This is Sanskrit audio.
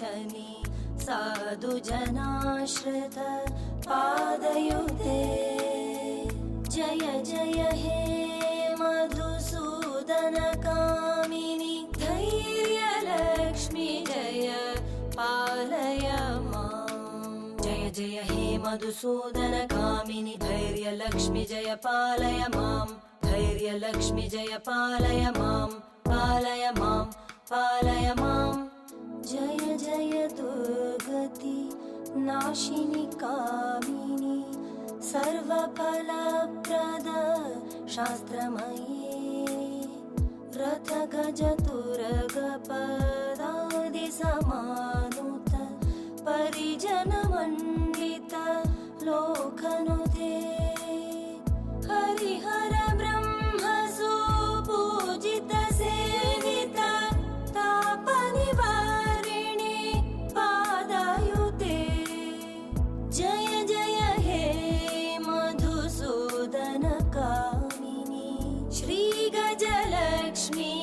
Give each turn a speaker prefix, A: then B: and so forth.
A: शनि साधुजनाश्रित पादयुते जय जय हे मधुसूदन कामिनि धैर्यलक्ष्मि जय पालय माम् जय जय हे मधुसूदन कामिनि धैर्यलक्ष्मि जय पालय माम् धैर्यलक्ष्मि जय पालय माम् पालय माम् पालय माम् जय जय दुर्गति नाशिनि कामिनि सर्वफलप्रद शास्त्रमये रथ गज तुरग पदादि समानुत परिजन मंडित लोकनुते हरिहर ब्रह्म सुपूजित सेवित ताप निवारिणि पादयुते जय जय हे मधुसूदन कामिनि श्री गजलक्ष्मी